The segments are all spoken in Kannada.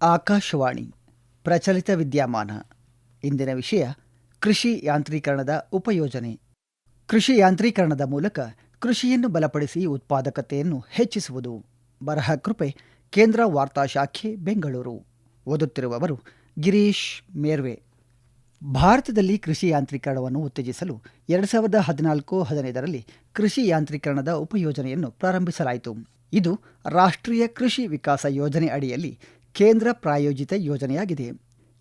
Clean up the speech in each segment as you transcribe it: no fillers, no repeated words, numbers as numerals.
ಆಕಾಶವಾಣಿ ಪ್ರಚಲಿತ ವಿದ್ಯಮಾನ. ಇಂದಿನ ವಿಷಯ ಕೃಷಿ ಯಾಂತ್ರೀಕರಣದ ಉಪಯೋಜನೆ. ಕೃಷಿ ಯಾಂತ್ರೀಕರಣದ ಮೂಲಕ ಕೃಷಿಯನ್ನು ಬಲಪಡಿಸಿ ಉತ್ಪಾದಕತೆಯನ್ನು ಹೆಚ್ಚಿಸುವುದು. ಬರಹ ಕೃಪೆ ಕೇಂದ್ರ ವಾರ್ತಾ ಶಾಖೆ ಬೆಂಗಳೂರು. ಓದುತ್ತಿರುವವರು ಗಿರೀಶ್ ಮೇರ್ವೆ. ಭಾರತದಲ್ಲಿ ಕೃಷಿ ಯಾಂತ್ರೀಕರಣವನ್ನು ಉತ್ತೇಜಿಸಲು 2014-15ರಲ್ಲಿ ಕೃಷಿ ಯಾಂತ್ರೀಕರಣದ ಉಪಯೋಜನೆಯನ್ನು ಪ್ರಾರಂಭಿಸಲಾಯಿತು. ಇದು ರಾಷ್ಟ್ರೀಯ ಕೃಷಿ ವಿಕಾಸ ಯೋಜನೆ ಅಡಿಯಲ್ಲಿ ಕೇಂದ್ರ ಪ್ರಾಯೋಜಿತ ಯೋಜನೆಯಾಗಿದೆ.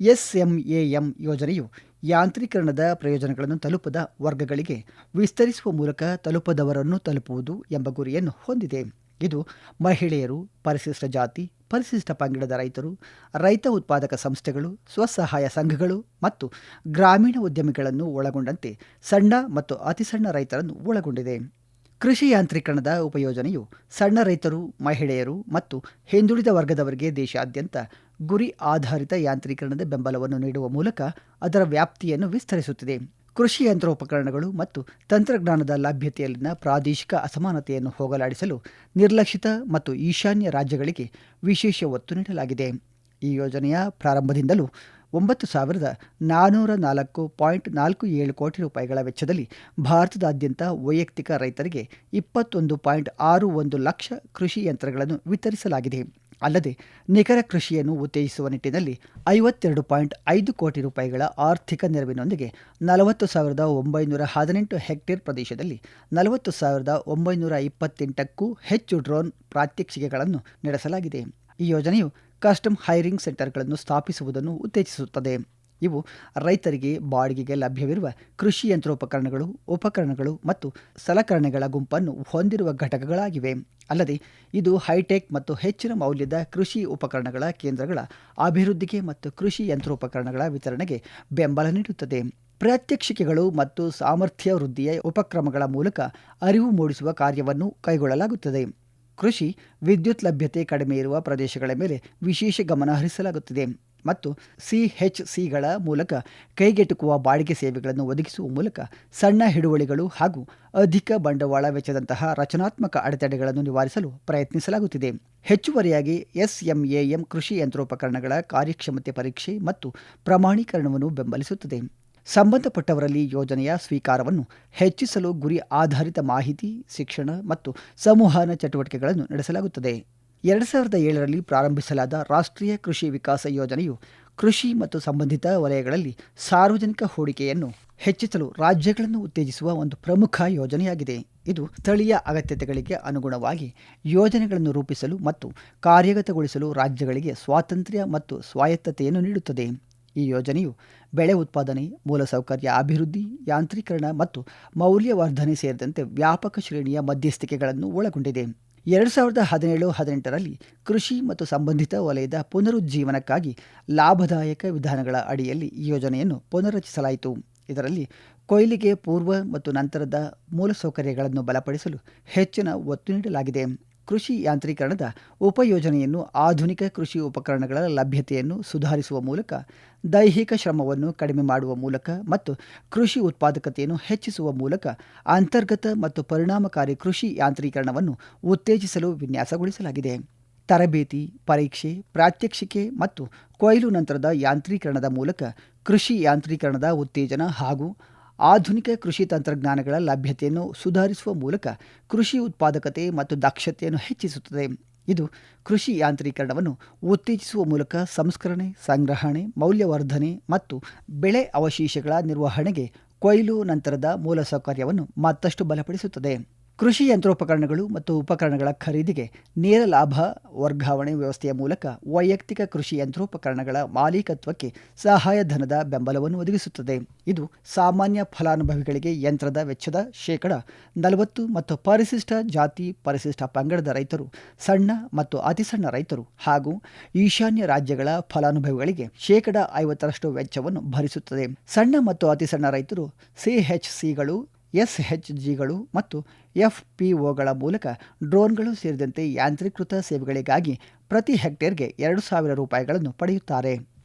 SMAM ಯೋಜನೆಯು ಯಾಂತ್ರೀಕರಣದ ಪ್ರಯೋಜನಗಳನ್ನು ತಲುಪದ ವರ್ಗಗಳಿಗೆ ವಿಸ್ತರಿಸುವ ಮೂಲಕ ತಲುಪದವರನ್ನು ತಲುಪುವುದು ಎಂಬ ಗುರಿಯನ್ನು ಹೊಂದಿದೆ. ಇದು ಮಹಿಳೆಯರು, ಪರಿಶಿಷ್ಟ ಜಾತಿ, ಪರಿಶಿಷ್ಟ ಪಂಗಡದ ರೈತರು, ರೈತ ಉತ್ಪಾದಕ ಸಂಸ್ಥೆಗಳು, ಸ್ವಸಹಾಯ ಸಂಘಗಳು ಮತ್ತು ಗ್ರಾಮೀಣ ಉದ್ಯಮಿಗಳನ್ನು ಒಳಗೊಂಡಂತೆ ಸಣ್ಣ ಮತ್ತು ಅತಿಸಣ್ಣ ರೈತರನ್ನು ಒಳಗೊಂಡಿದೆ. ಕೃಷಿ ಯಾಂತ್ರೀಕರಣದ ಉಪಯೋಜನೆಯು ಸಣ್ಣ ರೈತರು, ಮಹಿಳೆಯರು ಮತ್ತು ಹಿಂದುಳಿದ ವರ್ಗದವರಿಗೆ ದೇಶಾದ್ಯಂತ ಗುರಿ ಆಧಾರಿತ ಯಾಂತ್ರೀಕರಣದ ಬೆಂಬಲವನ್ನು ನೀಡುವ ಮೂಲಕ ಅದರ ವ್ಯಾಪ್ತಿಯನ್ನು ವಿಸ್ತರಿಸುತ್ತಿದೆ. ಕೃಷಿ ಯಂತ್ರೋಪಕರಣಗಳು ಮತ್ತು ತಂತ್ರಜ್ಞಾನದ ಲಭ್ಯತೆಯಲ್ಲಿನ ಪ್ರಾದೇಶಿಕ ಅಸಮಾನತೆಯನ್ನು ಹೋಗಲಾಡಿಸಲು ನಿರ್ಲಕ್ಷಿತ ಮತ್ತು ಈಶಾನ್ಯ ರಾಜ್ಯಗಳಿಗೆ ವಿಶೇಷ ಒತ್ತು ನೀಡಲಾಗಿದೆ. ಈ ಯೋಜನೆಯ ಪ್ರಾರಂಭದಿಂದಲೂ 9,404.47 ಕೋಟಿ ರೂಪಾಯಿಗಳ ವೆಚ್ಚದಲ್ಲಿ ಭಾರತದಾದ್ಯಂತ ವೈಯಕ್ತಿಕ ರೈತರಿಗೆ 21.61 ಲಕ್ಷ ಕೃಷಿ ಯಂತ್ರಗಳನ್ನು ವಿತರಿಸಲಾಗಿದೆ. ಅಲ್ಲದೆ ನಿಖರ ಕೃಷಿಯನ್ನು ಉತ್ತೇಜಿಸುವ ನಿಟ್ಟಿನಲ್ಲಿ 52.5 ಕೋಟಿ ರೂಪಾಯಿಗಳ ಆರ್ಥಿಕ ನೆರವಿನೊಂದಿಗೆ 40,918 ಹೆಕ್ಟೇರ್ ಪ್ರದೇಶದಲ್ಲಿ 40,928ಕ್ಕೂ ಹೆಚ್ಚು ಡ್ರೋನ್ ಪ್ರಾತ್ಯಕ್ಷಿಕೆಗಳನ್ನು ನಡೆಸಲಾಗಿದೆ. ಈ ಯೋಜನೆಯು ಕಸ್ಟಮ್ ಹೈರಿಂಗ್ ಸೆಂಟರ್ಗಳನ್ನು ಸ್ಥಾಪಿಸುವುದನ್ನು ಉತ್ತೇಜಿಸುತ್ತದೆ. ಇವು ರೈತರಿಗೆ ಬಾಡಿಗೆಗೆ ಲಭ್ಯವಿರುವ ಕೃಷಿ ಯಂತ್ರೋಪಕರಣಗಳು, ಉಪಕರಣಗಳು ಮತ್ತು ಸಲಕರಣೆಗಳ ಗುಂಪನ್ನು ಹೊಂದಿರುವ ಘಟಕಗಳಾಗಿವೆ. ಅಲ್ಲದೆ ಇದು ಹೈಟೆಕ್ ಮತ್ತು ಹೆಚ್ಚಿನ ಮೌಲ್ಯದ ಕೃಷಿ ಉಪಕರಣಗಳ ಕೇಂದ್ರಗಳ ಅಭಿವೃದ್ಧಿಗೆ ಮತ್ತು ಕೃಷಿ ಯಂತ್ರೋಪಕರಣಗಳ ವಿತರಣೆಗೆ ಬೆಂಬಲ ನೀಡುತ್ತದೆ. ಪ್ರಾತ್ಯಕ್ಷಿಕೆಗಳು ಮತ್ತು ಸಾಮರ್ಥ್ಯ ವೃದ್ಧಿಯ ಉಪಕ್ರಮಗಳ ಮೂಲಕ ಅರಿವು ಮೂಡಿಸುವ ಕಾರ್ಯವನ್ನು ಕೈಗೊಳ್ಳಲಾಗುತ್ತದೆ. ಕೃಷಿ ವಿದ್ಯುತ್ ಲಭ್ಯತೆ ಕಡಿಮೆ ಇರುವ ಪ್ರದೇಶಗಳ ಮೇಲೆ ವಿಶೇಷ ಗಮನ ಹರಿಸಲಾಗುತ್ತಿದೆ ಮತ್ತು CHCಗಳ ಮೂಲಕ ಕೈಗೆಟುಕುವ ಬಾಡಿಗೆ ಸೇವೆಗಳನ್ನು ಒದಗಿಸುವ ಮೂಲಕ ಸಣ್ಣ ಹಿಡುವಳಿಗಳು ಹಾಗೂ ಅಧಿಕ ಬಂಡವಾಳ ವೆಚ್ಚದಂತಹ ರಚನಾತ್ಮಕ ಅಡೆತಡೆಗಳನ್ನು ನಿವಾರಿಸಲು ಪ್ರಯತ್ನಿಸಲಾಗುತ್ತಿದೆ. ಹೆಚ್ಚುವರಿಯಾಗಿ SMAM ಕೃಷಿ ಯಂತ್ರೋಪಕರಣಗಳ ಕಾರ್ಯಕ್ಷಮತೆ ಪರೀಕ್ಷೆ ಮತ್ತು ಪ್ರಮಾಣೀಕರಣವನ್ನು ಬೆಂಬಲಿಸುತ್ತದೆ. ಸಂಬಂಧಪಟ್ಟವರಲ್ಲಿ ಯೋಜನೆಯ ಸ್ವೀಕಾರವನ್ನು ಹೆಚ್ಚಿಸಲು ಗುರಿ ಆಧಾರಿತ ಮಾಹಿತಿ, ಶಿಕ್ಷಣ ಮತ್ತು ಸಂವಹನ ಚಟುವಟಿಕೆಗಳನ್ನು ನಡೆಸಲಾಗುತ್ತದೆ. 2007ರಲ್ಲಿ ಪ್ರಾರಂಭಿಸಲಾದ ರಾಷ್ಟ್ರೀಯ ಕೃಷಿ ವಿಕಾಸ ಯೋಜನೆಯು ಕೃಷಿ ಮತ್ತು ಸಂಬಂಧಿತ ವಲಯಗಳಲ್ಲಿ ಸಾರ್ವಜನಿಕ ಹೂಡಿಕೆಯನ್ನು ಹೆಚ್ಚಿಸಲು ರಾಜ್ಯಗಳನ್ನು ಉತ್ತೇಜಿಸುವ ಒಂದು ಪ್ರಮುಖ ಯೋಜನೆಯಾಗಿದೆ. ಇದು ಸ್ಥಳೀಯ ಅಗತ್ಯತೆಗಳಿಗೆ ಅನುಗುಣವಾಗಿ ಯೋಜನೆಗಳನ್ನು ರೂಪಿಸಲು ಮತ್ತು ಕಾರ್ಯಗತಗೊಳಿಸಲು ರಾಜ್ಯಗಳಿಗೆ ಸ್ವಾತಂತ್ರ್ಯ ಮತ್ತು ಸ್ವಾಯತ್ತತೆಯನ್ನು ನೀಡುತ್ತದೆ. ಈ ಯೋಜನೆಯು ಬೆಳೆ ಉತ್ಪಾದನೆ, ಮೂಲಸೌಕರ್ಯ ಅಭಿವೃದ್ಧಿ, ಯಾಂತ್ರೀಕರಣ ಮತ್ತು ಮೌಲ್ಯವರ್ಧನೆ ಸೇರಿದಂತೆ ವ್ಯಾಪಕ ಶ್ರೇಣಿಯ ಮಧ್ಯಸ್ಥಿಕೆಗಳನ್ನು ಒಳಗೊಂಡಿದೆ. 2017-18ರಲ್ಲಿ ಕೃಷಿ ಮತ್ತು ಸಂಬಂಧಿತ ವಲಯದ ಪುನರುಜ್ಜೀವನಕ್ಕಾಗಿ ಲಾಭದಾಯಕ ವಿಧಾನಗಳ ಅಡಿಯಲ್ಲಿ ಈ ಯೋಜನೆಯನ್ನು ಪುನರ್ರಚಿಸಲಾಯಿತು. ಇದರಲ್ಲಿ ಕೊಯ್ಲಿಗೆ ಪೂರ್ವ ಮತ್ತು ನಂತರದ ಮೂಲಸೌಕರ್ಯಗಳನ್ನು ಬಲಪಡಿಸಲು ಹೆಚ್ಚಿನ ಒತ್ತು ನೀಡಲಾಗಿದೆ. ಕೃಷಿ ಯಾಂತ್ರೀಕರಣದ ಉಪಯೋಜನೆಯನ್ನು ಆಧುನಿಕ ಕೃಷಿ ಉಪಕರಣಗಳ ಲಭ್ಯತೆಯನ್ನು ಸುಧಾರಿಸುವ ಮೂಲಕ, ದೈಹಿಕ ಶ್ರಮವನ್ನು ಕಡಿಮೆ ಮಾಡುವ ಮೂಲಕ ಮತ್ತು ಕೃಷಿ ಉತ್ಪಾದಕತೆಯನ್ನು ಹೆಚ್ಚಿಸುವ ಮೂಲಕ ಅಂತರ್ಗತ ಮತ್ತು ಪರಿಣಾಮಕಾರಿ ಕೃಷಿ ಯಾಂತ್ರೀಕರಣವನ್ನು ಉತ್ತೇಜಿಸಲು ವಿನ್ಯಾಸಗೊಳಿಸಲಾಗಿದೆ. ತರಬೇತಿ, ಪರೀಕ್ಷೆ, ಪ್ರಾತ್ಯಕ್ಷಿಕೆ ಮತ್ತು ಕೊಯ್ಲು ನಂತರದ ಯಾಂತ್ರೀಕರಣದ ಮೂಲಕ ಕೃಷಿ ಯಾಂತ್ರೀಕರಣದ ಉತ್ತೇಜನ ಹಾಗೂ ಆಧುನಿಕ ಕೃಷಿ ತಂತ್ರಜ್ಞಾನಗಳ ಲಭ್ಯತೆಯನ್ನು ಸುಧಾರಿಸುವ ಮೂಲಕ ಕೃಷಿ ಉತ್ಪಾದಕತೆ ಮತ್ತು ದಕ್ಷತೆಯನ್ನು ಹೆಚ್ಚಿಸುತ್ತದೆ. ಇದು ಕೃಷಿ ಯಾಂತ್ರೀಕರಣವನ್ನು ಉತ್ತೇಜಿಸುವ ಮೂಲಕ ಸಂಸ್ಕರಣೆ, ಸಂಗ್ರಹಣೆ, ಮೌಲ್ಯವರ್ಧನೆ ಮತ್ತು ಬೆಳೆ ಅವಶೇಷಗಳ ನಿರ್ವಹಣೆಗೆ ಕೊಯ್ಲು ನಂತರದ ಮೂಲಸೌಕರ್ಯವನ್ನು ಮತ್ತಷ್ಟು ಬಲಪಡಿಸುತ್ತದೆ. ಕೃಷಿ ಯಂತ್ರೋಪಕರಣಗಳು ಮತ್ತು ಉಪಕರಣಗಳ ಖರೀದಿಗೆ ನೇರ ಲಾಭ ವರ್ಗಾವಣೆ ವ್ಯವಸ್ಥೆಯ ಮೂಲಕ ವೈಯಕ್ತಿಕ ಕೃಷಿ ಯಂತ್ರೋಪಕರಣಗಳ ಮಾಲೀಕತ್ವಕ್ಕೆ ಸಹಾಯಧನದ ಬೆಂಬಲವನ್ನು ಒದಗಿಸುತ್ತದೆ. ಇದು ಸಾಮಾನ್ಯ ಫಲಾನುಭವಿಗಳಿಗೆ ಯಂತ್ರದ ವೆಚ್ಚದ 40% ಮತ್ತು ಪರಿಶಿಷ್ಟ ಜಾತಿ, ಪರಿಶಿಷ್ಟ ಪಂಗಡದ ರೈತರು, ಸಣ್ಣ ಮತ್ತು ಅತಿಸಣ್ಣ ರೈತರು ಹಾಗೂ ಈಶಾನ್ಯ ರಾಜ್ಯಗಳ ಫಲಾನುಭವಿಗಳಿಗೆ 50% ವೆಚ್ಚವನ್ನು ಭರಿಸುತ್ತದೆ. ಸಣ್ಣ ಮತ್ತು ಅತಿಸಣ್ಣ ರೈತರು CHCಗಳು, SHGಗಳು ಮತ್ತು FPOಗಳ ಮೂಲಕ ಡ್ರೋನ್ಗಳು ಸೇರಿದಂತೆ ಯಾಂತ್ರೀಕೃತ ಸೇವೆಗಳಿಗಾಗಿ ಪ್ರತಿ ಹೆಕ್ಟೇರ್ಗೆ 2,000 ರೂಪಾಯಿಗಳನ್ನು ಪಡೆಯುತ್ತಾರೆ.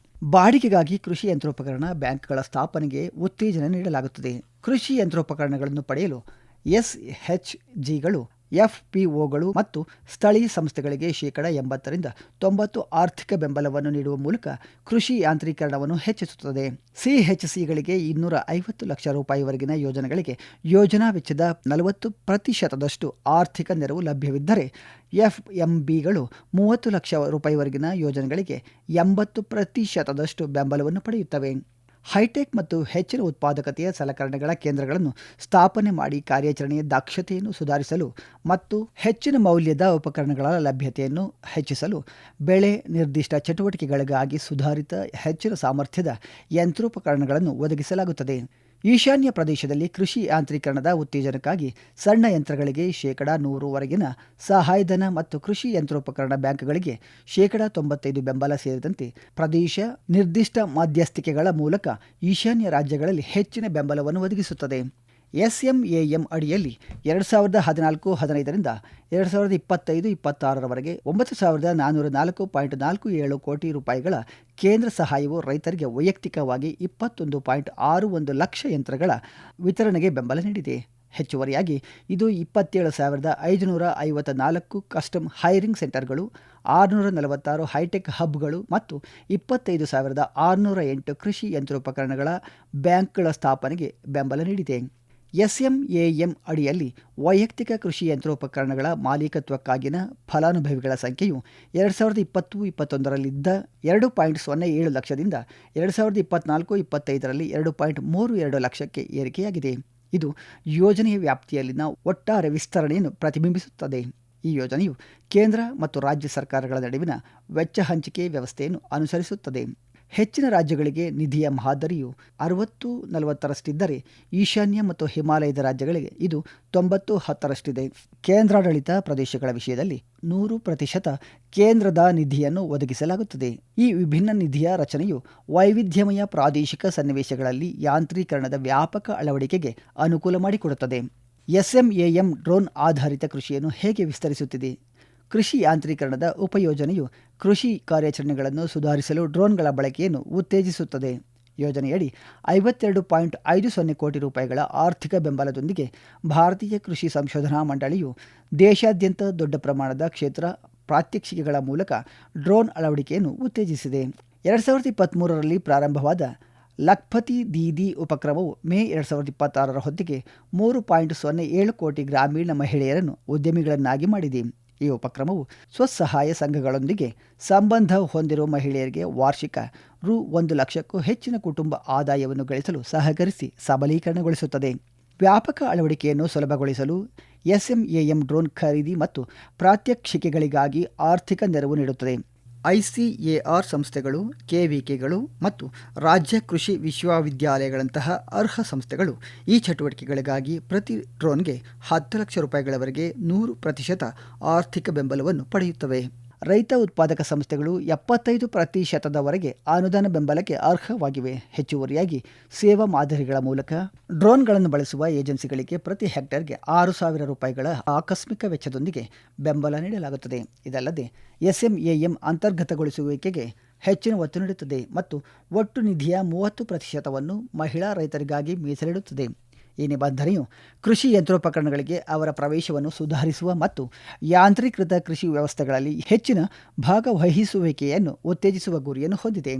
ಬಾಡಿಗೆಗಾಗಿ ಕೃಷಿ ಯಂತ್ರೋಪಕರಣ ಬ್ಯಾಂಕ್ಗಳ ಸ್ಥಾಪನೆಗೆ ಉತ್ತೇಜನ ನೀಡಲಾಗುತ್ತದೆ. ಕೃಷಿ ಯಂತ್ರೋಪಕರಣಗಳನ್ನು ಪಡೆಯಲು SHGಗಳು FPOಗಳು ಮತ್ತು ಸ್ಥಳೀಯ ಸಂಸ್ಥೆಗಳಿಗೆ ಶೇಕಡ 80ರಿಂದ 90 ಆರ್ಥಿಕ ಬೆಂಬಲವನ್ನು ನೀಡುವ ಮೂಲಕ ಕೃಷಿ ಯಾಂತ್ರೀಕರಣವನ್ನು ಹೆಚ್ಚಿಸುತ್ತದೆ. CHCಗಳಿಗೆ 250 ಲಕ್ಷ ರೂಪಾಯಿವರೆಗಿನ ಯೋಜನೆಗಳಿಗೆ ಯೋಜನಾ ವೆಚ್ಚದ 40% ಆರ್ಥಿಕ ನೆರವು ಲಭ್ಯವಿದ್ದರೆ, FMBಗಳು 30 ಲಕ್ಷ ರೂಪಾಯಿವರೆಗಿನ ಯೋಜನೆಗಳಿಗೆ 80% ಬೆಂಬಲವನ್ನು ಪಡೆಯುತ್ತವೆ. ಹೈಟೆಕ್ ಮತ್ತು ಹೆಚ್ಚಿನ ಉತ್ಪಾದಕತೆಯ ಸಲಕರಣೆಗಳ ಕೇಂದ್ರಗಳನ್ನು ಸ್ಥಾಪನೆ ಮಾಡಿ ಕಾರ್ಯಾಚರಣೆಯ ದಕ್ಷತೆಯನ್ನು ಸುಧಾರಿಸಲು ಮತ್ತು ಹೆಚ್ಚಿನ ಮೌಲ್ಯದ ಉಪಕರಣಗಳ ಲಭ್ಯತೆಯನ್ನು ಹೆಚ್ಚಿಸಲು ಬೆಳೆ ನಿರ್ದಿಷ್ಟ ಚಟುವಟಿಕೆಗಳಿಗಾಗಿ ಸುಧಾರಿತ ಹೆಚ್ಚಿನ ಸಾಮರ್ಥ್ಯದ ಯಂತ್ರೋಪಕರಣಗಳನ್ನು ಒದಗಿಸಲಾಗುತ್ತದೆ. ಈಶಾನ್ಯ ಪ್ರದೇಶದಲ್ಲಿ ಕೃಷಿ ಯಾಂತ್ರೀಕರಣದ ಉತ್ತೇಜನಕ್ಕಾಗಿ ಸಣ್ಣ ಯಂತ್ರಗಳಿಗೆ ಶೇಕಡ 100ವರೆಗಿನ ಸಹಾಯಧನ ಮತ್ತು ಕೃಷಿ ಯಂತ್ರೋಪಕರಣ ಬ್ಯಾಂಕ್ಗಳಿಗೆ ಶೇಕಡ 95 ಬೆಂಬಲ ಸೇರಿದಂತೆ ಪ್ರದೇಶ ನಿರ್ದಿಷ್ಟ ಮಧ್ಯಸ್ಥಿಕೆಗಳ ಮೂಲಕ ಈಶಾನ್ಯ ರಾಜ್ಯಗಳಲ್ಲಿ ಹೆಚ್ಚಿನ ಬೆಂಬಲವನ್ನು ಒದಗಿಸುತ್ತದೆ. SMAM ಅಡಿಯಲ್ಲಿ 2014-15ರಿಂದ 2025-26ರವರೆಗೆ 9,404.47 ಕೋಟಿ ರೂಪಾಯಿಗಳ ಕೇಂದ್ರ ಸಹಾಯವು ರೈತರಿಗೆ ವೈಯಕ್ತಿಕವಾಗಿ 21.61 ಲಕ್ಷ ಯಂತ್ರಗಳ ವಿತರಣೆಗೆ ಬೆಂಬಲ ನೀಡಿದೆ. ಹೆಚ್ಚುವರಿಯಾಗಿ ಇದು 27,554 ಕಸ್ಟಮ್ ಹೈರಿಂಗ್ ಸೆಂಟರ್ಗಳು, 646 ಹೈಟೆಕ್ ಹಬ್ಗಳು ಮತ್ತು 25,608 ಕೃಷಿ ಯಂತ್ರೋಪಕರಣಗಳ ಬ್ಯಾಂಕ್ಗಳ ಸ್ಥಾಪನೆಗೆ ಬೆಂಬಲ ನೀಡಿದೆ. SMAM ಅಡಿಯಲ್ಲಿ ವೈಯಕ್ತಿಕ ಕೃಷಿ ಯಂತ್ರೋಪಕರಣಗಳ ಮಾಲೀಕತ್ವಕ್ಕಾಗಿನ ಫಲಾನುಭವಿಗಳ ಸಂಖ್ಯೆಯು 2020-21ರಲ್ಲಿದ್ದ 2.07 ಲಕ್ಷದಿಂದ 2024-25ರಲ್ಲಿ 2.32 ಲಕ್ಷಕ್ಕೆ ಏರಿಕೆಯಾಗಿದೆ. ಇದು ಯೋಜನೆಯ ವ್ಯಾಪ್ತಿಯಲ್ಲಿನ ಒಟ್ಟಾರೆ ವಿಸ್ತರಣೆಯನ್ನು ಪ್ರತಿಬಿಂಬಿಸುತ್ತದೆ. ಈ ಯೋಜನೆಯು ಕೇಂದ್ರ ಮತ್ತು ರಾಜ್ಯ ಸರ್ಕಾರಗಳ ನಡುವಿನ ವೆಚ್ಚ ಹಂಚಿಕೆ ವ್ಯವಸ್ಥೆಯನ್ನು ಅನುಸರಿಸುತ್ತದೆ. ಹೆಚ್ಚಿನ ರಾಜ್ಯಗಳಿಗೆ ನಿಧಿಯ ಮಾದರಿಯು 60-40ರಷ್ಟಿದ್ದರೆ, ಈಶಾನ್ಯ ಮತ್ತು ಹಿಮಾಲಯದ ರಾಜ್ಯಗಳಿಗೆ ಇದು 90-10ರಷ್ಟಿದೆ. ಕೇಂದ್ರಾಡಳಿತ ಪ್ರದೇಶಗಳ ವಿಷಯದಲ್ಲಿ 100% ಕೇಂದ್ರದ ನಿಧಿಯನ್ನು ಒದಗಿಸಲಾಗುತ್ತದೆ. ಈ ವಿಭಿನ್ನ ನಿಧಿಯ ರಚನೆಯು ವೈವಿಧ್ಯಮಯ ಪ್ರಾದೇಶಿಕ ಸನ್ನಿವೇಶಗಳಲ್ಲಿ ಯಾಂತ್ರೀಕರಣದ ವ್ಯಾಪಕ ಅಳವಡಿಕೆಗೆ ಅನುಕೂಲ ಮಾಡಿಕೊಡುತ್ತದೆ. SMAM ಡ್ರೋನ್ ಆಧಾರಿತ ಕೃಷಿಯನ್ನು ಹೇಗೆ ವಿಸ್ತರಿಸುತ್ತಿದೆ? ಕೃಷಿ ಯಾಂತ್ರೀಕರಣದ ಉಪಯೋಜನೆಯು ಕೃಷಿ ಕಾರ್ಯಾಚರಣೆಗಳನ್ನು ಸುಧಾರಿಸಲು ಡ್ರೋನ್ಗಳ ಬಳಕೆಯನ್ನು ಉತ್ತೇಜಿಸುತ್ತದೆ. ಯೋಜನೆಯಡಿ 52.50 ಕೋಟಿ ರೂಪಾಯಿಗಳ ಆರ್ಥಿಕ ಬೆಂಬಲದೊಂದಿಗೆ ಭಾರತೀಯ ಕೃಷಿ ಸಂಶೋಧನಾ ಮಂಡಳಿಯು ದೇಶಾದ್ಯಂತ ದೊಡ್ಡ ಪ್ರಮಾಣದ ಕ್ಷೇತ್ರ ಪ್ರಾತ್ಯಕ್ಷಿಕೆಗಳ ಮೂಲಕ ಡ್ರೋನ್ ಅಳವಡಿಕೆಯನ್ನು ಉತ್ತೇಜಿಸಿದೆ. 2023ರಲ್ಲಿ ಪ್ರಾರಂಭವಾದ ಲಖ್ಪತಿ ದೀದಿ ಉಪಕ್ರಮವು ಮೇ 2026ರ ಹೊತ್ತಿಗೆ 3.07 ಕೋಟಿ ಗ್ರಾಮೀಣ ಮಹಿಳೆಯರನ್ನು ಉದ್ಯಮಿಗಳನ್ನಾಗಿ ಮಾಡಿದೆ. ಈ ಉಪಕ್ರಮವು ಸ್ವಸಹಾಯ ಸಂಘಗಳೊಂದಿಗೆ ಸಂಬಂಧ ಹೊಂದಿರುವ ಮಹಿಳೆಯರಿಗೆ ವಾರ್ಷಿಕ ರು 1 ಲಕ್ಷಕ್ಕೂ ಹೆಚ್ಚಿನ ಕುಟುಂಬ ಆದಾಯವನ್ನು ಗಳಿಸಲು ಸಹಕರಿಸಿ ಸಬಲೀಕರಣಗೊಳಿಸುತ್ತದೆ. ವ್ಯಾಪಕ ಅಳವಡಿಕೆಯನ್ನು ಸುಲಭಗೊಳಿಸಲು SMAM ಡ್ರೋನ್ ಖರೀದಿ ಮತ್ತು ಪ್ರಾತ್ಯಕ್ಷಿಕೆಗಳಿಗಾಗಿ ಆರ್ಥಿಕ ನೆರವು ನೀಡುತ್ತದೆ. ICAR ಸಂಸ್ಥೆಗಳು, KVKಗಳು ಮತ್ತು ರಾಜ್ಯ ಕೃಷಿ ವಿಶ್ವವಿದ್ಯಾಲಯಗಳಂತಹ ಅರ್ಹ ಸಂಸ್ಥೆಗಳು ಈ ಚಟುವಟಿಕೆಗಳಿಗಾಗಿ ಪ್ರತಿ ಡ್ರೋನ್ಗೆ 10 ಲಕ್ಷ ರೂಪಾಯಿಗಳವರೆಗೆ 100% ಆರ್ಥಿಕ ಬೆಂಬಲವನ್ನು ಪಡೆಯುತ್ತವೆ. ರೈತ ಉತ್ಪಾದಕ ಸಂಸ್ಥೆಗಳು 75%ವರೆಗೆ ಅನುದಾನ ಬೆಂಬಲಕ್ಕೆ ಅರ್ಹವಾಗಿವೆ. ಹೆಚ್ಚುವರಿಯಾಗಿ ಸೇವಾ ಮಾದರಿಗಳ ಮೂಲಕ ಡ್ರೋನ್ಗಳನ್ನು ಬಳಸುವ ಏಜೆನ್ಸಿಗಳಿಗೆ ಪ್ರತಿ ಹೆಕ್ಟೇರ್ಗೆ 6,000 ರೂಪಾಯಿಗಳ ಆಕಸ್ಮಿಕ ವೆಚ್ಚದೊಂದಿಗೆ ಬೆಂಬಲ ನೀಡಲಾಗುತ್ತದೆ. ಇದಲ್ಲದೆ SMAM ಅಂತರ್ಗತಗೊಳಿಸುವಿಕೆಗೆ ಹೆಚ್ಚಿನ ಒತ್ತು ನೀಡುತ್ತದೆ ಮತ್ತು ಒಟ್ಟು ನಿಧಿಯ 30%ವನ್ನು ಮಹಿಳಾ ರೈತರಿಗಾಗಿ ಮೀಸಲಿಡುತ್ತದೆ. ಈ ನಿಬಂಧನೆಯು ಕೃಷಿ ಯಂತ್ರೋಪಕರಣಗಳಿಗೆ ಅವರ ಪ್ರವೇಶವನ್ನು ಸುಧಾರಿಸುವ ಮತ್ತು ಯಾಂತ್ರೀಕೃತ ಕೃಷಿ ವ್ಯವಸ್ಥೆಗಳಲ್ಲಿ ಹೆಚ್ಚಿನ ಭಾಗವಹಿಸುವಿಕೆಯನ್ನು ಉತ್ತೇಜಿಸುವ ಗುರಿಯನ್ನು ಹೊಂದಿದೆ.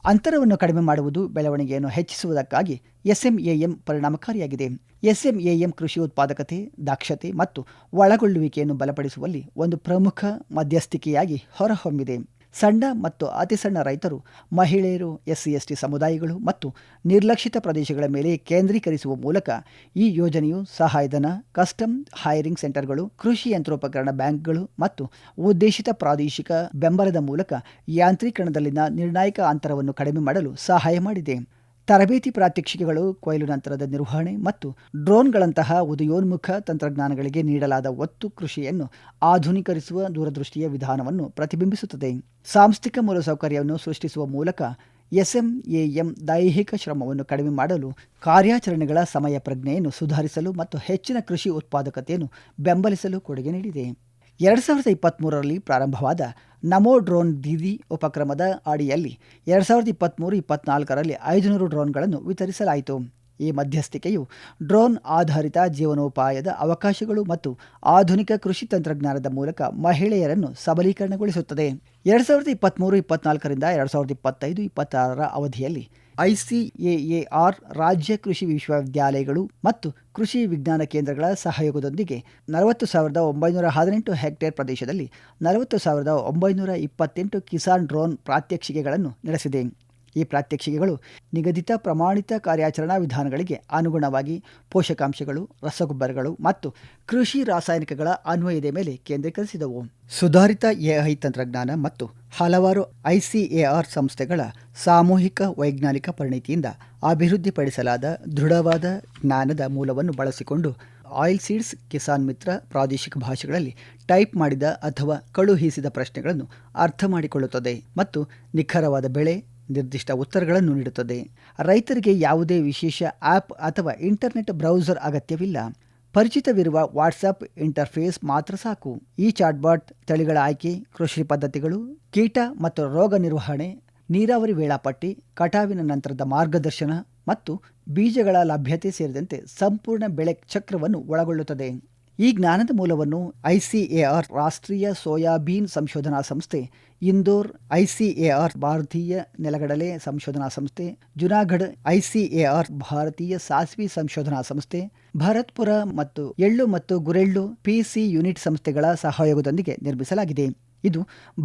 ಅಂತರವನ್ನು ಕಡಿಮೆ ಮಾಡುವುದು ಬೆಳವಣಿಗೆಯನ್ನು ಹೆಚ್ಚಿಸುವುದಕ್ಕಾಗಿ SMAM ಪರಿಣಾಮಕಾರಿಯಾಗಿದೆ. SMAM ಕೃಷಿ ಉತ್ಪಾದಕತೆ, ದಕ್ಷತೆ ಮತ್ತು ಒಳಗೊಳ್ಳುವಿಕೆಯನ್ನು ಬಲಪಡಿಸುವಲ್ಲಿ ಒಂದು ಪ್ರಮುಖ ಮಧ್ಯಸ್ಥಿಕೆಯಾಗಿ ಹೊರಹೊಮ್ಮಿದೆ. ಸಣ್ಣ ಮತ್ತು ಅತಿಸಣ್ಣ ರೈತರು, ಮಹಿಳೆಯರು, SC/ST ಸಮುದಾಯಗಳು ಮತ್ತು ನಿರ್ಲಕ್ಷಿತ ಪ್ರದೇಶಗಳ ಮೇಲೆ ಕೇಂದ್ರೀಕರಿಸುವ ಮೂಲಕ ಈ ಯೋಜನೆಯು ಸಹಾಯಧನ, ಕಸ್ಟಮ್ ಹೈರಿಂಗ್ ಸೆಂಟರ್ಗಳು, ಕೃಷಿ ಯಂತ್ರೋಪಕರಣ ಬ್ಯಾಂಕ್ಗಳು ಮತ್ತು ಉದ್ದೇಶಿತ ಪ್ರಾದೇಶಿಕ ಬೆಂಬಲದ ಮೂಲಕ ಯಾಂತ್ರೀಕರಣದಲ್ಲಿನ ನಿರ್ಣಾಯಕ ಅಂತರವನ್ನು ಕಡಿಮೆ ಮಾಡಲು ಸಹಾಯ ಮಾಡಿದೆ. ತರಬೇತಿ ಪ್ರಾತ್ಯಕ್ಷಿಕೆಗಳು, ಕೊಯ್ಲು ನಂತರದ ನಿರ್ವಹಣೆ ಮತ್ತು ಡ್ರೋನ್ಗಳಂತಹ ಉದಯೋನ್ಮುಖ ತಂತ್ರಜ್ಞಾನಗಳಿಗೆ ನೀಡಲಾದ ಒತ್ತು ಕೃಷಿಯನ್ನು ಆಧುನೀಕರಿಸುವ ದೂರದೃಷ್ಟಿಯ ವಿಧಾನವನ್ನು ಪ್ರತಿಬಿಂಬಿಸುತ್ತದೆ. ಸಾಂಸ್ಥಿಕ ಮೂಲಸೌಕರ್ಯವನ್ನು ಸೃಷ್ಟಿಸುವ ಮೂಲಕ SMAM ದೈಹಿಕ ಶ್ರಮವನ್ನು ಕಡಿಮೆ ಮಾಡಲು, ಕಾರ್ಯಾಚರಣೆಗಳ ಸಮಯ ಪ್ರಜ್ಞೆಯನ್ನು ಸುಧಾರಿಸಲು ಮತ್ತು ಹೆಚ್ಚಿನ ಕೃಷಿ ಉತ್ಪಾದಕತೆಯನ್ನು ಬೆಂಬಲಿಸಲು ಕೊಡುಗೆ ನೀಡಿದೆ. 2023ರಲ್ಲಿ ಪ್ರಾರಂಭವಾದ ನಮೋ ಡ್ರೋನ್ ದೀದಿ ಉಪಕ್ರಮದ ಅಡಿಯಲ್ಲಿ 2023-24ರಲ್ಲಿ 500 ಡ್ರೋನ್ಗಳನ್ನು ವಿತರಿಸಲಾಯಿತು. ಈ ಮಧ್ಯಸ್ಥಿಕೆಯು ಡ್ರೋನ್ ಆಧಾರಿತ ಜೀವನೋಪಾಯದ ಅವಕಾಶಗಳು ಮತ್ತು ಆಧುನಿಕ ಕೃಷಿ ತಂತ್ರಜ್ಞಾನದ ಮೂಲಕ ಮಹಿಳೆಯರನ್ನು ಸಬಲೀಕರಣಗೊಳಿಸುತ್ತದೆ. 2023-24ರಿಂದ 2025-26ರ ಅವಧಿಯಲ್ಲಿ ICAAR ರಾಜ್ಯ ಕೃಷಿ ವಿಶ್ವವಿದ್ಯಾಲಯಗಳು ಮತ್ತು ಕೃಷಿ ವಿಜ್ಞಾನ ಕೇಂದ್ರಗಳ ಸಹಯೋಗದೊಂದಿಗೆ 40,918 ಹೆಕ್ಟೇರ್ ಪ್ರದೇಶದಲ್ಲಿ 40,928 ಕಿಸಾನ್ ಡ್ರೋನ್ ಪ್ರಾತ್ಯಕ್ಷಿಕೆಗಳನ್ನು ನಡೆಸಿದೆ. ಈ ಪ್ರಾತ್ಯಕ್ಷಿಕೆಗಳು ನಿಗದಿತ ಪ್ರಮಾಣಿತ ಕಾರ್ಯಾಚರಣಾ ವಿಧಾನಗಳಿಗೆ ಅನುಗುಣವಾಗಿ ಪೋಷಕಾಂಶಗಳು, ರಸಗೊಬ್ಬರಗಳು ಮತ್ತು ಕೃಷಿ ರಾಸಾಯನಿಕಗಳ ಅನ್ವಯದ ಮೇಲೆ ಕೇಂದ್ರೀಕರಿಸಿದವು. ಸುಧಾರಿತ AI ತಂತ್ರಜ್ಞಾನ ಮತ್ತು ಹಲವಾರು ICAR ಸಂಸ್ಥೆಗಳ ಸಾಮೂಹಿಕ ವೈಜ್ಞಾನಿಕ ಪರಿಣಿತಿಯಿಂದ ಅಭಿವೃದ್ಧಿಪಡಿಸಲಾದ ದೃಢವಾದ ಜ್ಞಾನದ ಮೂಲವನ್ನು ಬಳಸಿಕೊಂಡು ಆಯಿಲ್ ಸೀಡ್ಸ್ ಕಿಸಾನ್ ಮಿತ್ರ ಪ್ರಾದೇಶಿಕ ಭಾಷೆಗಳಲ್ಲಿ ಟೈಪ್ ಮಾಡಿದ ಅಥವಾ ಕಳುಹಿಸಿದ ಪ್ರಶ್ನೆಗಳನ್ನು ಅರ್ಥ ಮಾಡಿಕೊಳ್ಳುತ್ತದೆ ಮತ್ತು ನಿಖರವಾದ ಬೆಳೆ ನಿರ್ದಿಷ್ಟ ಉತ್ತರಗಳನ್ನು ನೀಡುತ್ತದೆ. ರೈತರಿಗೆ ಯಾವುದೇ ವಿಶೇಷ ಆ್ಯಪ್ ಅಥವಾ ಇಂಟರ್ನೆಟ್ ಬ್ರೌಸರ್ ಅಗತ್ಯವಿಲ್ಲ. ಪರಿಚಿತವಿರುವ ವಾಟ್ಸಪ್ ಇಂಟರ್ಫೇಸ್ ಮಾತ್ರ ಸಾಕು. ಈ ಚಾಟ್ಬಾಟ್ ತಳಿಗಳ ಆಯ್ಕೆ, ಕೃಷಿ ಪದ್ಧತಿಗಳು, ಕೀಟ ಮತ್ತು ರೋಗ ನಿರ್ವಹಣೆ, ನೀರಾವರಿ ವೇಳಾಪಟ್ಟಿ, ಕಟಾವಿನ ನಂತರದ ಮಾರ್ಗದರ್ಶನ ಮತ್ತು ಬೀಜಗಳ ಲಭ್ಯತೆ ಸೇರಿದಂತೆ ಸಂಪೂರ್ಣ ಬೆಳೆ ಚಕ್ರವನ್ನು ಒಳಗೊಳ್ಳುತ್ತದೆ. ಈ ಜ್ಞಾನದ ಮೂಲವನ್ನು ICAR ರಾಷ್ಟ್ರೀಯ ಸೋಯಾಬೀನ್ ಸಂಶೋಧನಾ ಸಂಸ್ಥೆ, ಇಂದೋರ್ ICAR ಭಾರತೀಯ ನೆಲಗಡಲೆ ಸಂಶೋಧನಾ ಸಂಸ್ಥೆ, ಜುನಾಗಢ್ ICAR ಭಾರತೀಯ ಸಾಸಿವೆ ಸಂಶೋಧನಾ ಸಂಸ್ಥೆ, ಭರತ್ಪುರ ಮತ್ತು ಎಳ್ಳು ಮತ್ತು ಗುರೆಳ್ಳು PC ಯೂನಿಟ್ ಸಂಸ್ಥೆಗಳ ಸಹಯೋಗದೊಂದಿಗೆ ನಿರ್ಮಿಸಲಾಗಿದೆ. ಇದು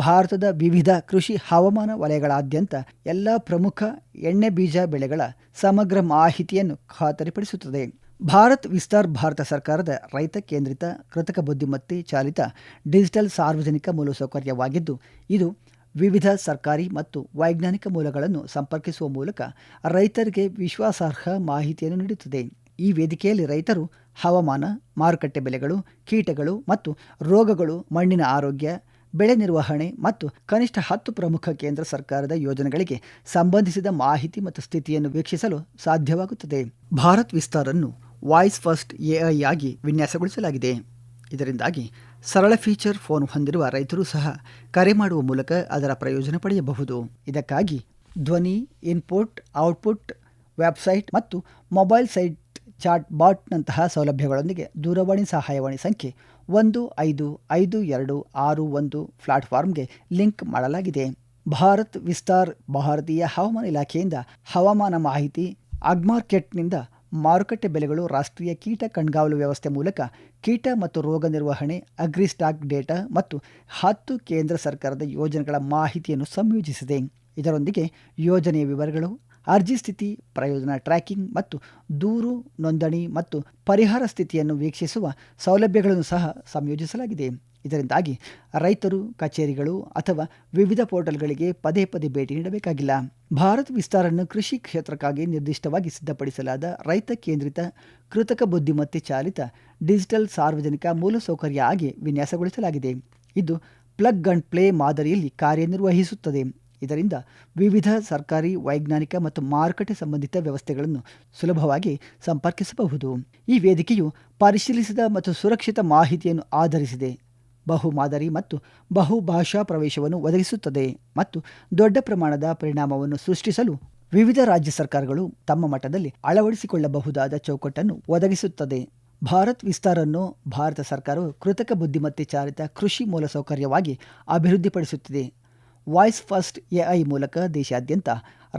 ಭಾರತದ ವಿವಿಧ ಕೃಷಿ ಹವಾಮಾನ ವಲಯಗಳಾದ್ಯಂತ ಎಲ್ಲ ಪ್ರಮುಖ ಎಣ್ಣೆ ಬೀಜ ಬೆಳೆಗಳ ಸಮಗ್ರ ಮಾಹಿತಿಯನ್ನು ಖಾತರಿಪಡಿಸುತ್ತದೆ. ಭಾರತ್ ವಿಸ್ತಾರ್ ಭಾರತ ಸರ್ಕಾರದ ರೈತ ಕೇಂದ್ರಿತ ಕೃತಕ ಬುದ್ಧಿಮತ್ತೆ ಚಾಲಿತ ಡಿಜಿಟಲ್ ಸಾರ್ವಜನಿಕ ಮೂಲಸೌಕರ್ಯವಾಗಿದ್ದು, ಇದು ವಿವಿಧ ಸರ್ಕಾರಿ ಮತ್ತು ವೈಜ್ಞಾನಿಕ ಮೂಲಗಳನ್ನು ಸಂಪರ್ಕಿಸುವ ಮೂಲಕ ರೈತರಿಗೆ ವಿಶ್ವಾಸಾರ್ಹ ಮಾಹಿತಿಯನ್ನು ನೀಡುತ್ತದೆ. ಈ ವೇದಿಕೆಯಲ್ಲಿ ರೈತರು ಹವಾಮಾನ, ಮಾರುಕಟ್ಟೆ ಬೆಲೆಗಳು, ಕೀಟಗಳು ಮತ್ತು ರೋಗಗಳು, ಮಣ್ಣಿನ ಆರೋಗ್ಯ, ಬೆಳೆ ನಿರ್ವಹಣೆ ಮತ್ತು ಕನಿಷ್ಠ 10 ಪ್ರಮುಖ ಕೇಂದ್ರ ಸರ್ಕಾರದ ಯೋಜನೆಗಳಿಗೆ ಸಂಬಂಧಿಸಿದ ಮಾಹಿತಿ ಮತ್ತು ಸ್ಥಿತಿಯನ್ನು ವೀಕ್ಷಿಸಲು ಸಾಧ್ಯವಾಗುತ್ತದೆ. ಭಾರತ್ ವಿಸ್ತಾರ್ ಅನ್ನು ವಾಯ್ಸ್ ಫಸ್ಟ್ AI ಆಗಿ ವಿನ್ಯಾಸಗೊಳಿಸಲಾಗಿದೆ. ಇದರಿಂದಾಗಿ ಸರಳ ಫೀಚರ್ ಫೋನ್ ಹೊಂದಿರುವ ರೈತರು ಸಹ ಕರೆ ಮಾಡುವ ಮೂಲಕ ಅದರ ಪ್ರಯೋಜನ ಪಡೆಯಬಹುದು. ಇದಕ್ಕಾಗಿ ಧ್ವನಿ ಇನ್ಪುಟ್, ಔಟ್ಪುಟ್, ವೆಬ್ಸೈಟ್ ಮತ್ತು ಮೊಬೈಲ್ ಸೈಟ್ ಚಾಟ್ ಬಾಟ್ನಂತಹ ಸೌಲಭ್ಯಗಳೊಂದಿಗೆ ದೂರವಾಣಿ ಸಹಾಯವಾಣಿ ಸಂಖ್ಯೆ 155261 ಪ್ಲಾಟ್ಫಾರ್ಮ್ಗೆ ಲಿಂಕ್ ಮಾಡಲಾಗಿದೆ. ಭಾರತ್ ವಿಸ್ತಾರ್ ಭಾರತೀಯ ಹವಾಮಾನ ಇಲಾಖೆಯಿಂದ ಹವಾಮಾನ ಮಾಹಿತಿ, ಅಗ್ಮಾರ್ಕೆಟ್ನಿಂದ ಮಾರುಕಟ್ಟೆ ಬೆಲೆಗಳು, ರಾಷ್ಟ್ರೀಯ ಕೀಟ ಕಣ್ಗಾವಲು ವ್ಯವಸ್ಥೆ ಮೂಲಕ ಕೀಟ ಮತ್ತು ರೋಗ ನಿರ್ವಹಣೆ, ಅಗ್ರಿಸ್ಟಾಕ್ ಡೇಟಾ ಮತ್ತು 10 ಕೇಂದ್ರ ಸರ್ಕಾರದ ಯೋಜನೆಗಳ ಮಾಹಿತಿಯನ್ನು ಸಂಯೋಜಿಸಿದೆ. ಇದರೊಂದಿಗೆ ಯೋಜನೆಯ ವಿವರಗಳು, ಅರ್ಜಿ ಸ್ಥಿತಿ, ಪ್ರಯೋಜನ ಟ್ರ್ಯಾಕಿಂಗ್ ಮತ್ತು ದೂರು ನೋಂದಣಿ ಮತ್ತು ಪರಿಹಾರ ಸ್ಥಿತಿಯನ್ನು ವೀಕ್ಷಿಸುವ ಸೌಲಭ್ಯಗಳನ್ನು ಸಹ ಸಂಯೋಜಿಸಲಾಗಿದೆ. ಇದರಿಂದಾಗಿ ರೈತರು ಕಚೇರಿಗಳು ಅಥವಾ ವಿವಿಧ ಪೋರ್ಟಲ್ಗಳಿಗೆ ಪದೇ ಪದೇ ಭೇಟಿ ನೀಡಬೇಕಾಗಿಲ್ಲ. ಭಾರತ್ ವಿಸ್ತಾರನ್ನು ಕೃಷಿ ಕ್ಷೇತ್ರಕ್ಕಾಗಿ ನಿರ್ದಿಷ್ಟವಾಗಿ ಸಿದ್ಧಪಡಿಸಲಾದ ರೈತ ಕೇಂದ್ರಿತ ಕೃತಕ ಬುದ್ಧಿಮತ್ತೆ ಚಾಲಿತ ಡಿಜಿಟಲ್ ಸಾರ್ವಜನಿಕ ಮೂಲಸೌಕರ್ಯ ಆಗಿ ವಿನ್ಯಾಸಗೊಳಿಸಲಾಗಿದೆ. ಇದು ಪ್ಲಗ್ ಅಂಡ್ ಪ್ಲೇ ಮಾದರಿಯಲ್ಲಿ ಕಾರ್ಯನಿರ್ವಹಿಸುತ್ತದೆ. ಇದರಿಂದ ವಿವಿಧ ಸರ್ಕಾರಿ, ವೈಜ್ಞಾನಿಕ ಮತ್ತು ಮಾರುಕಟ್ಟೆ ಸಂಬಂಧಿತ ವ್ಯವಸ್ಥೆಗಳನ್ನು ಸುಲಭವಾಗಿ ಸಂಪರ್ಕಿಸಬಹುದು. ಈ ವೇದಿಕೆಯು ಪರಿಶೀಲಿಸಿದ ಮತ್ತು ಸುರಕ್ಷಿತ ಮಾಹಿತಿಯನ್ನು ಆಧರಿಸಿದೆ, ಬಹು ಮಾದರಿ ಮತ್ತು ಬಹುಭಾಷಾ ಪ್ರವೇಶವನ್ನು ಒದಗಿಸುತ್ತದೆ ಮತ್ತು ದೊಡ್ಡ ಪ್ರಮಾಣದ ಪರಿಣಾಮವನ್ನು ಸೃಷ್ಟಿಸಲು ವಿವಿಧ ರಾಜ್ಯ ಸರ್ಕಾರಗಳು ತಮ್ಮ ಮಟ್ಟದಲ್ಲಿ ಅಳವಡಿಸಿಕೊಳ್ಳಬಹುದಾದ ಚೌಕಟ್ಟನ್ನು ಒದಗಿಸುತ್ತದೆ. ಭಾರತ್ ವಿಸ್ತಾರನ್ನು ಭಾರತ ಸರ್ಕಾರವು ಕೃತಕ ಬುದ್ಧಿಮತ್ತೆ ಚಾಲಿತ ಕೃಷಿ ಮೂಲಸೌಕರ್ಯವಾಗಿ ಅಭಿವೃದ್ಧಿಪಡಿಸುತ್ತಿದೆ. ವಾಯ್ಸ್ ಫಸ್ಟ್ AI ಮೂಲಕ ದೇಶಾದ್ಯಂತ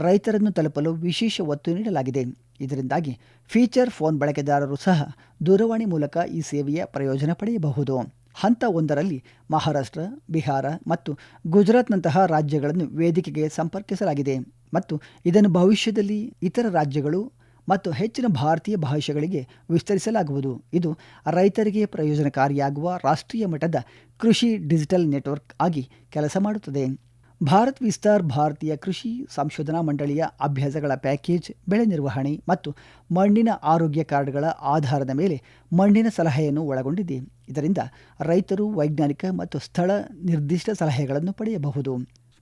ರೈತರನ್ನು ತಲುಪಲು ವಿಶೇಷ ಒತ್ತು ನೀಡಲಾಗಿದೆ. ಇದರಿಂದಾಗಿ ಫೀಚರ್ ಫೋನ್ ಬಳಕೆದಾರರು ಸಹ ದೂರವಾಣಿ ಮೂಲಕ ಈ ಸೇವೆಯ ಪ್ರಯೋಜನ ಪಡೆಯಬಹುದು. ಹಂತ 1ರಲ್ಲಿ ಮಹಾರಾಷ್ಟ್ರ, ಬಿಹಾರ ಮತ್ತು ಗುಜರಾತ್ನಂತಹ ರಾಜ್ಯಗಳನ್ನು ವೇದಿಕೆಗೆ ಸಂಪರ್ಕಿಸಲಾಗಿದೆ ಮತ್ತು ಇದನ್ನು ಭವಿಷ್ಯದಲ್ಲಿ ಇತರ ರಾಜ್ಯಗಳು ಮತ್ತು ಹೆಚ್ಚಿನ ಭಾರತೀಯ ಭಾಷೆಗಳಿಗೆ ವಿಸ್ತರಿಸಲಾಗುವುದು. ಇದು ರೈತರಿಗೆ ಪ್ರಯೋಜನಕಾರಿಯಾಗುವ ರಾಷ್ಟ್ರೀಯ ಮಟ್ಟದ ಕೃಷಿ ಡಿಜಿಟಲ್ ನೆಟ್ವರ್ಕ್ ಆಗಿ ಕೆಲಸ ಮಾಡುತ್ತದೆ. ಭಾರತ್ ವಿಸ್ತಾರ್ ಭಾರತೀಯ ಕೃಷಿ ಸಂಶೋಧನಾ ಮಂಡಳಿಯ ಅಭ್ಯಾಸಗಳ ಪ್ಯಾಕೇಜ್, ಬೆಳೆ ನಿರ್ವಹಣೆ ಮತ್ತು ಮಣ್ಣಿನ ಆರೋಗ್ಯ ಕಾರ್ಡ್ಗಳ ಆಧಾರದ ಮೇಲೆ ಮಣ್ಣಿನ ಸಲಹೆಯನ್ನು ಒಳಗೊಂಡಿದೆ. ಇದರಿಂದ ರೈತರು ವೈಜ್ಞಾನಿಕ ಮತ್ತು ಸ್ಥಳ ನಿರ್ದಿಷ್ಟ ಸಲಹೆಗಳನ್ನು ಪಡೆಯಬಹುದು.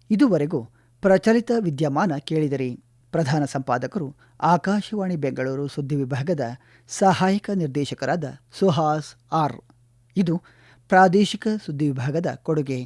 ಇದುವರೆಗೂ ಪ್ರಚಲಿತ ವಿದ್ಯಮಾನ ಕೇಳಿದಿರಿ. ಪ್ರಧಾನ ಸಂಪಾದಕರು ಆಕಾಶವಾಣಿ ಬೆಂಗಳೂರು ಸುದ್ದಿ ವಿಭಾಗದ ಸಹಾಯಕ ನಿರ್ದೇಶಕರಾದ ಸುಹಾಸ್ ಆರ್. ಇದು ಪ್ರಾದೇಶಿಕ ಸುದ್ದಿ ವಿಭಾಗದ ಕೊಡುಗೆ.